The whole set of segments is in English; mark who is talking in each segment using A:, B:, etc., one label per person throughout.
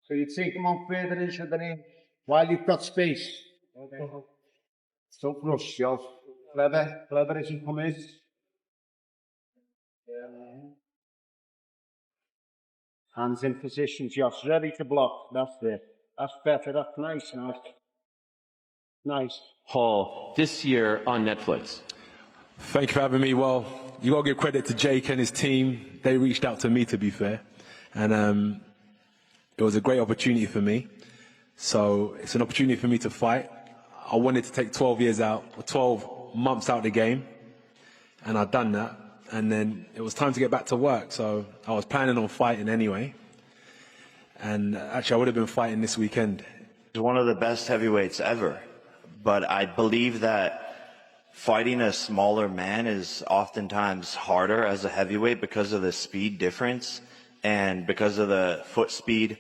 A: So you take them on further in, shouldn't you? While you've got space. Okay. Don't rush, Josh. Clever as you come in. Hands in position, Josh. Ready to block. That's it. That's better. That's nice. Nice.
B: Hall this year on Netflix.
C: Thank you for having me. Well, you got to give credit to Jake and his team. They reached out to me, to be fair. And it was a great opportunity for me. So it's an opportunity for me to fight. I wanted to take 12 years out, or 12 months out of the game. And I'd done that. And then it was time to get back to work. So I was planning on fighting anyway. And actually, I would have been fighting this weekend.
D: He's one of the best heavyweights ever. But I believe that fighting a smaller man is oftentimes harder as a heavyweight because of the speed difference and because of the foot speed,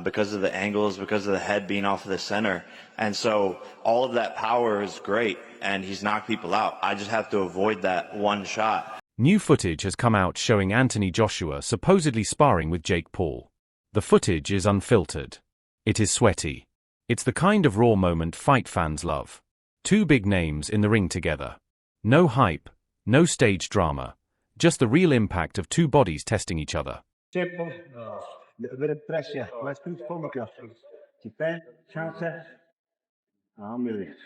D: because of the angles, because of the head being off of the center. And so all of that power is great, and he's knocked people out. I just have to avoid that one shot.
E: New footage has come out showing Anthony Joshua supposedly sparring with Jake Paul. The footage is unfiltered. It is sweaty. It's the kind of raw moment fight fans love. Two big names in the ring together. No hype, no stage drama, just the real impact of two bodies testing each other.
A: Simple. Little bit of pressure. Let's do stomach off. Defend, counter. I'm with it.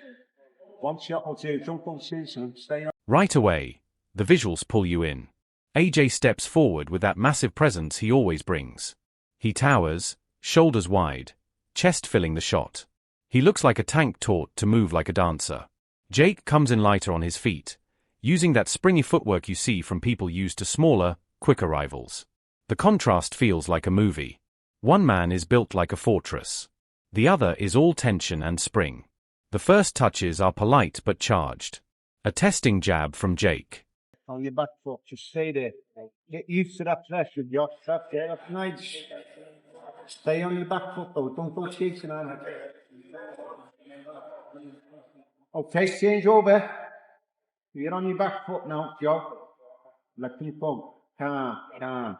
A: One shot or two, jump on season, stay on.
E: Right away, the visuals pull you in. AJ steps forward with that massive presence he always brings. He towers, shoulders wide, chest filling the shot. He looks like a tank taught to move like a dancer. Jake comes in lighter on his feet, using that springy footwork you see from people used to smaller, quicker rivals. The contrast feels like a movie. One man is built like a fortress. The other is all tension and spring. The first touches are polite but charged. A testing jab from Jake.
A: On your back foot, just stay there. Get used to that pressure, Josh. That's it, that's nice. Stay on your back foot though, don't go chasing on it. Okay, change over. You're on your back foot now, Joe. Let me go. Calm.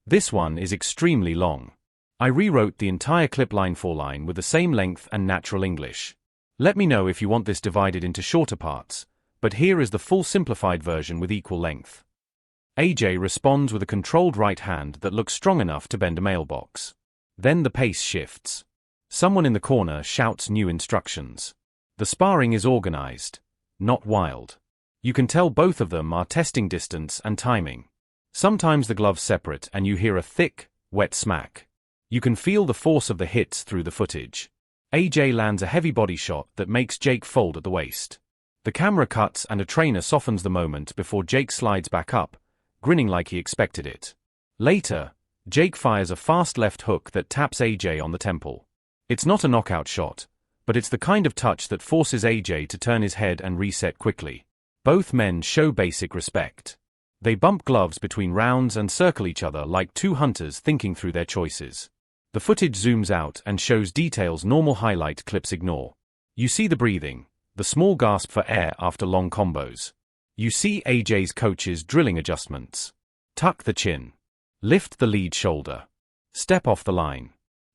E: This one is extremely long. I rewrote the entire clip line for line with the same length and natural English. Let me know if you want this divided into shorter parts, but here is the full simplified version with equal length. AJ responds with a controlled right hand that looks strong enough to bend a mailbox. Then the pace shifts. Someone in the corner shouts new instructions. The sparring is organized, not wild. You can tell both of them are testing distance and timing. Sometimes the gloves separate and you hear a thick, wet smack. You can feel the force of the hits through the footage. AJ lands a heavy body shot that makes Jake fold at the waist. The camera cuts and a trainer softens the moment before Jake slides back up, grinning like he expected it. Later, Jake fires a fast left hook that taps AJ on the temple. It's not a knockout shot, but it's the kind of touch that forces AJ to turn his head and reset quickly. Both men show basic respect. They bump gloves between rounds and circle each other like two hunters thinking through their choices. The footage zooms out and shows details normal highlight clips ignore. You see the breathing, the small gasp for air after long combos. You see AJ's coach's drilling adjustments. Tuck the chin. Lift the lead shoulder. Step off the line.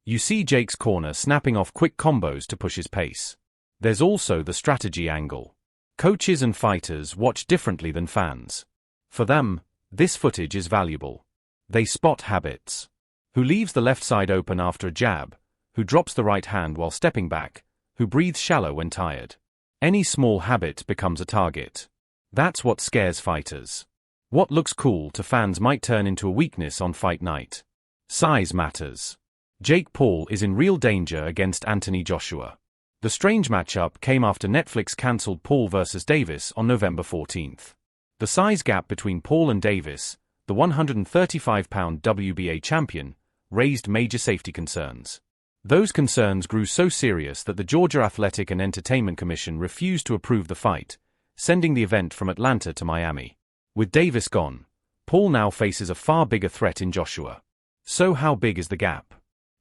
E: You see Jake's corner snapping off quick combos to push his pace. There's also the strategy angle. Coaches and fighters watch differently than fans. For them, this footage is valuable. They spot habits. Who leaves the left side open after a jab, who drops the right hand while stepping back, who breathes shallow when tired. Any small habit becomes a target. That's what scares fighters. What looks cool to fans might turn into a weakness on fight night. Size matters. Jake Paul is in real danger against Anthony Joshua. The strange matchup came after Netflix cancelled Paul vs. Davis on November 14th. The size gap between Paul and Davis, the 135-pound WBA champion, raised major safety concerns. Those concerns grew so serious that the Georgia Athletic and Entertainment Commission refused to approve the fight, sending the event from Atlanta to Miami. With Davis gone, Paul now faces a far bigger threat in Joshua. So how big is the gap?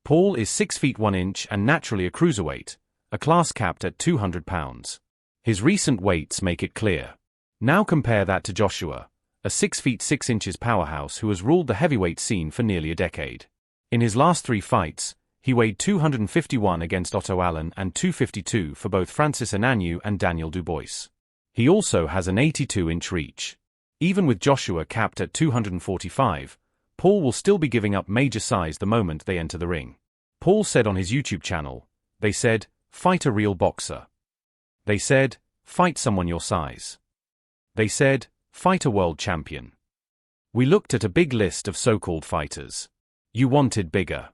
E: Paul is 6 feet 1 inch and naturally a cruiserweight, a class capped at 200 pounds. His recent weights make it clear. Now compare that to Joshua, a 6 feet 6 inches powerhouse who has ruled the heavyweight scene for nearly a decade. In his last 3 fights, he weighed 251 against Otto Allen and 252 for both Francis Ngannou and Daniel Dubois. He also has an 82-inch reach. Even with Joshua capped at 245, Paul will still be giving up major size the moment they enter the ring. Paul said on his YouTube channel, "They said, fight a real boxer. They said, fight someone your size. They said, fight a world champion. We looked at a big list of so-called fighters. You wanted bigger.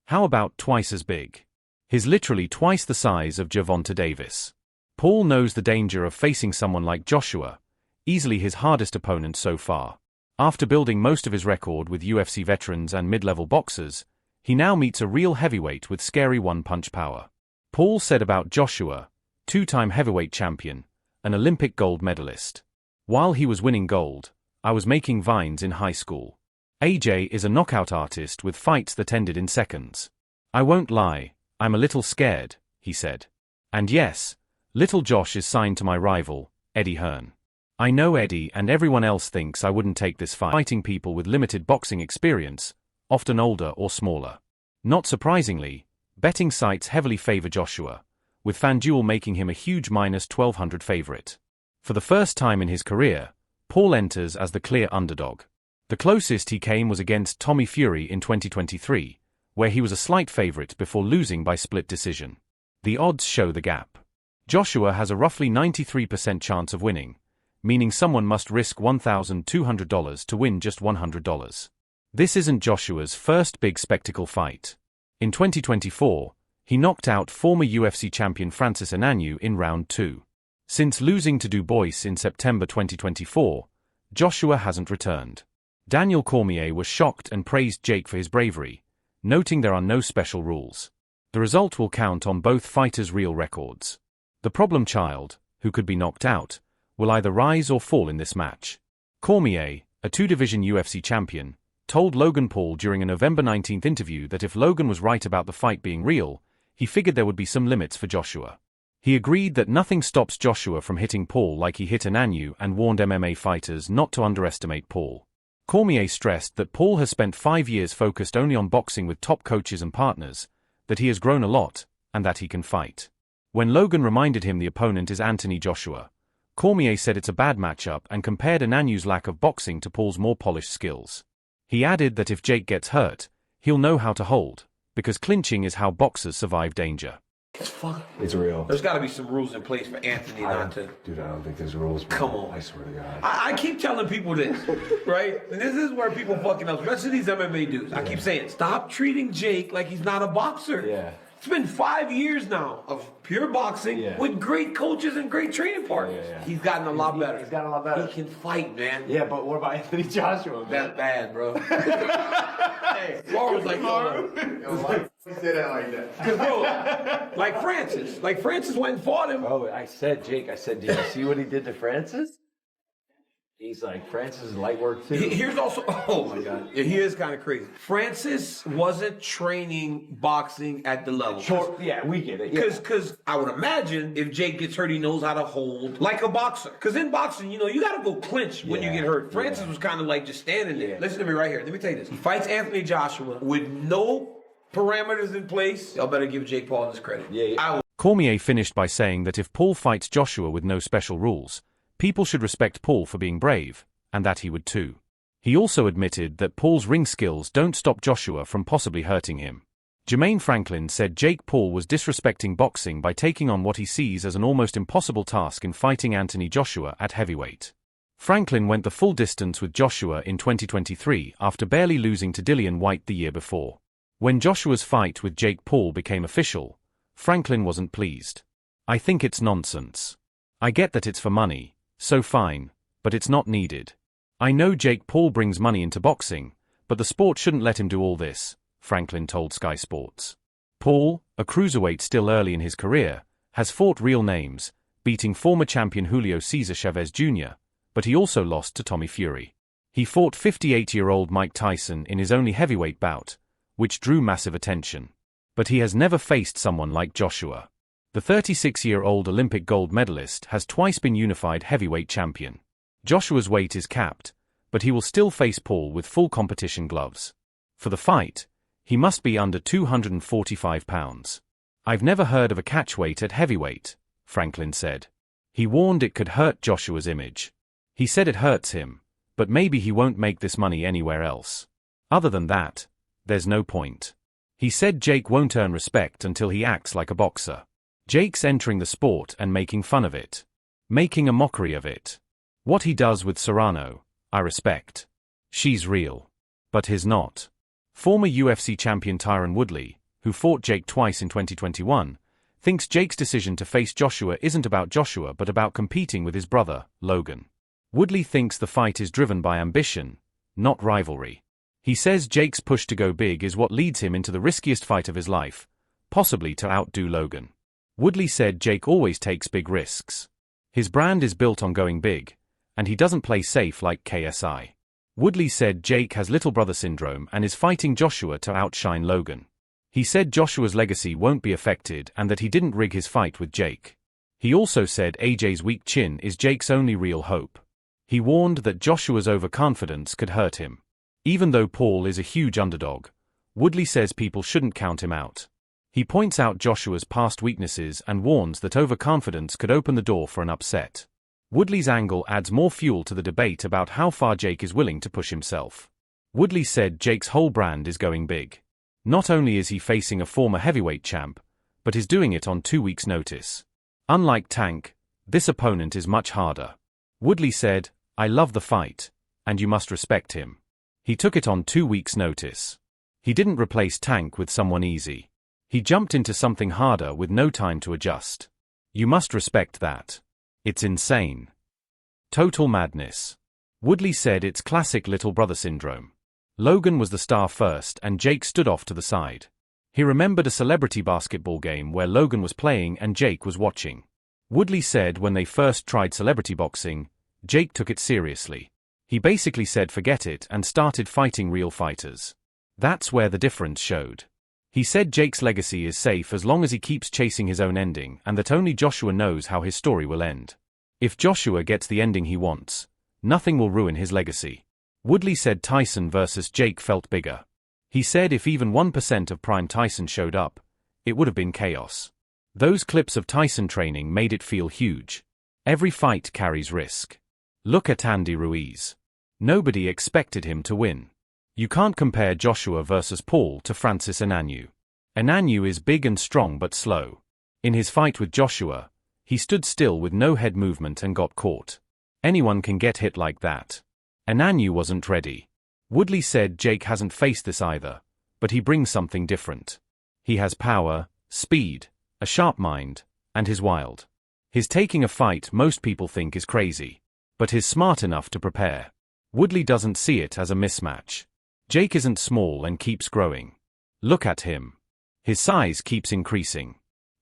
E: How about twice as big? He's literally twice the size of Gervonta Davis." Paul knows the danger of facing someone like Joshua, easily his hardest opponent so far. After building most of his record with UFC veterans and mid-level boxers, he now meets a real heavyweight with scary one-punch power. Paul said about Joshua, 2-time heavyweight champion, an Olympic gold medalist. "While he was winning gold, I was making vines in high school. AJ is a knockout artist with fights that ended in seconds. I won't lie, I'm a little scared," he said. And yes, little Josh is signed to my rival, Eddie Hearn. I know Eddie and everyone else thinks I wouldn't take this fight, fighting people with limited boxing experience, often older or smaller. Not surprisingly, betting sites heavily favor Joshua, with FanDuel making him a huge -1200 favorite. For the first time in his career, Paul enters as the clear underdog. The closest he came was against Tommy Fury in 2023, where he was a slight favorite before losing by split decision. The odds show the gap. Joshua has a roughly 93% chance of winning, meaning someone must risk $1,200 to win just $100. This isn't Joshua's first big spectacle fight. In 2024, he knocked out former UFC champion Francis Ngannou in round 2. Since losing to Dubois in September 2024, Joshua hasn't returned. Daniel Cormier was shocked and praised Jake for his bravery, noting there are no special rules. The result will count on both fighters' real records. The problem child, who could be knocked out, will either rise or fall in this match. Cormier, a 2-division UFC champion, told Logan Paul during a November 19 interview that if Logan was right about the fight being real, he figured there would be some limits for Joshua. He agreed that nothing stops Joshua from hitting Paul like he hit Ngannou and warned MMA fighters not to underestimate Paul. Cormier stressed that Paul has spent 5 years focused only on boxing with top coaches and partners, that he has grown a lot, and that he can fight. When Logan reminded him the opponent is Anthony Joshua, Cormier said it's a bad matchup and compared Ngannou's lack of boxing to Paul's more polished skills. He added that if Jake gets hurt, he'll know how to hold, because clinching is how boxers survive danger.
F: It's fun.
A: It's real.
F: There's got to be some rules in place for Anthony not to.
A: Dude, I don't think there's rules. Bro.
F: Come on.
A: I swear to God.
F: I keep telling people this, right? And this is where people fucking up, especially these MMA dudes. I keep saying, stop treating Jake like he's not a boxer.
A: Yeah.
F: It's been 5 years now of pure boxing with great coaches and great training partners.
A: Yeah.
F: He's gotten a lot better.
A: He's gotten a lot better.
F: He can fight, man.
A: Yeah, but what about Anthony Joshua, man?
F: That's bad, bro. Hey, Laura was like,
A: Why you say that like that?
F: because bro, like Francis went and fought him.
G: Bro, I said, Jake, did you see what he did to Francis? He's like, Francis is light work too.
F: Here's also, oh my God, yeah, he is kind of crazy. Francis wasn't training boxing at the level.
G: Short, yeah, we get it.
F: Because I would imagine if Jake gets hurt, he knows how to hold like a boxer. Because in boxing, you know, you got to go clinch when you get hurt. Francis was kind of like just standing there. Listen to me right here. Let me tell you this. He fights Anthony Joshua with no parameters in place. Y'all better give Jake Paul his credit.
E: Cormier finished by saying that if Paul fights Joshua with no special rules, people should respect Paul for being brave, and that he would too. He also admitted that Paul's ring skills don't stop Joshua from possibly hurting him. Jermaine Franklin said Jake Paul was disrespecting boxing by taking on what he sees as an almost impossible task in fighting Anthony Joshua at heavyweight. Franklin went the full distance with Joshua in 2023 after barely losing to Dillian Whyte the year before. When Joshua's fight with Jake Paul became official, Franklin wasn't pleased. "I think it's nonsense. I get that it's for money, so fine, but it's not needed. I know Jake Paul brings money into boxing, but the sport shouldn't let him do all this," Franklin told Sky Sports. Paul, a cruiserweight still early in his career, has fought real names, beating former champion Julio Cesar Chavez Jr., but he also lost to Tommy Fury. He fought 58-year-old Mike Tyson in his only heavyweight bout, which drew massive attention. But he has never faced someone like Joshua. The 36-year-old Olympic gold medalist has twice been unified heavyweight champion. Joshua's weight is capped, but he will still face Paul with full competition gloves. For the fight, He must be under 245 pounds. I've never heard of a catchweight at heavyweight, Franklin said. He warned it could hurt Joshua's image. He said it hurts him, but maybe he won't make this money anywhere else. Other than that, there's no point. He said Jake won't earn respect until he acts like a boxer. Jake's entering the sport and making fun of it. Making a mockery of it. What he does with Serrano, I respect. She's real. But his not. Former UFC champion Tyron Woodley, who fought Jake twice in 2021, thinks Jake's decision to face Joshua isn't about Joshua but about competing with his brother, Logan. Woodley thinks the fight is driven by ambition, not rivalry. He says Jake's push to go big is what leads him into the riskiest fight of his life, possibly to outdo Logan. Woodley said Jake always takes big risks. His brand is built on going big, and he doesn't play safe like KSI. Woodley said Jake has little brother syndrome and is fighting Joshua to outshine Logan. He said Joshua's legacy won't be affected and that he didn't rig his fight with Jake. He also said AJ's weak chin is Jake's only real hope. He warned that Joshua's overconfidence could hurt him. Even though Paul is a huge underdog, Woodley says people shouldn't count him out. He points out Joshua's past weaknesses and warns that overconfidence could open the door for an upset. Woodley's angle adds more fuel to the debate about how far Jake is willing to push himself. Woodley said Jake's whole brand is going big. Not only is he facing a former heavyweight champ, but is doing it on 2 weeks' notice. Unlike Tank, this opponent is much harder. Woodley said, I love the fight, and you must respect him. He took it on 2 weeks' notice. He didn't replace Tank with someone easy. He jumped into something harder with no time to adjust. You must respect that. It's insane. Total madness. Woodley said it's classic little brother syndrome. Logan was the star first and Jake stood off to the side. He remembered a celebrity basketball game where Logan was playing and Jake was watching. Woodley said when they first tried celebrity boxing, Jake took it seriously. He basically said forget it and started fighting real fighters. That's where the difference showed. He said Jake's legacy is safe as long as he keeps chasing his own ending and that only Joshua knows how his story will end. If Joshua gets the ending he wants, nothing will ruin his legacy. Woodley said Tyson versus Jake felt bigger. He said if even 1% of prime Tyson showed up, it would have been chaos. Those clips of Tyson training made it feel huge. Every fight carries risk. Look at Andy Ruiz. Nobody expected him to win. You can't compare Joshua versus Paul to Francis Ngannou. Ngannou is big and strong but slow. In his fight with Joshua, he stood still with no head movement and got caught. Anyone can get hit like that. Ngannou wasn't ready. Woodley said Jake hasn't faced this either, but he brings something different. He has power, speed, a sharp mind, and he's wild. His taking a fight most people think is crazy, but he's smart enough to prepare. Woodley doesn't see it as a mismatch. Jake isn't small and keeps growing. Look at him. His size keeps increasing.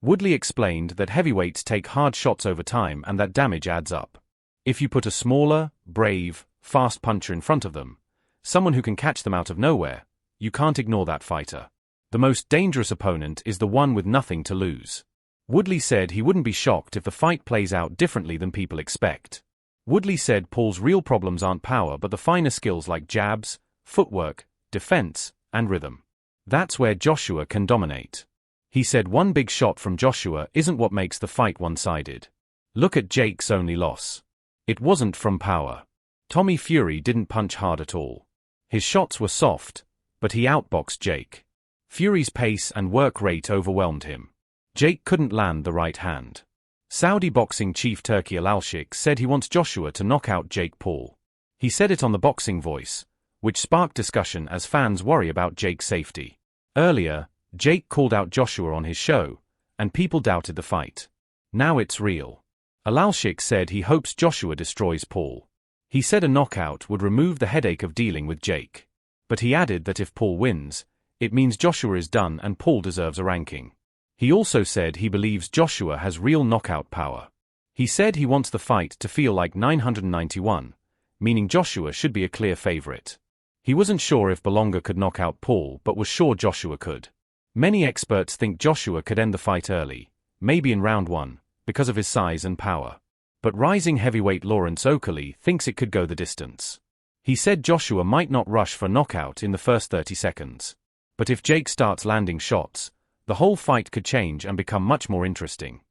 E: Woodley explained that heavyweights take hard shots over time and that damage adds up. If you put a smaller, brave, fast puncher in front of them, someone who can catch them out of nowhere, you can't ignore that fighter. The most dangerous opponent is the one with nothing to lose. Woodley said he wouldn't be shocked if the fight plays out differently than people expect. Woodley said Paul's real problems aren't power but the finer skills like jabs, footwork, defense, and rhythm. That's where Joshua can dominate. He said one big shot from Joshua isn't what makes the fight one-sided. Look at Jake's only loss. It wasn't from power. Tommy Fury didn't punch hard at all. His shots were soft, but he outboxed Jake. Fury's pace and work rate overwhelmed him. Jake couldn't land the right hand. Saudi boxing chief Turki Al-Sheikh said he wants Joshua to knock out Jake Paul. He said it on the Boxing Voice, which sparked discussion as fans worry about Jake's safety. Earlier, Jake called out Joshua on his show, and people doubted the fight. Now it's real. Al-Sheikh said he hopes Joshua destroys Paul. He said a knockout would remove the headache of dealing with Jake. But he added that if Paul wins, it means Joshua is done and Paul deserves a ranking. He also said he believes Joshua has real knockout power. He said he wants the fight to feel like 991, meaning Joshua should be a clear favorite. He wasn't sure if Belonga could knock out Paul but was sure Joshua could. Many experts think Joshua could end the fight early, maybe in round 1, because of his size and power. But rising heavyweight Lawrence Oakley thinks it could go the distance. He said Joshua might not rush for knockout in the first 30 seconds. But if Jake starts landing shots, the whole fight could change and become much more interesting.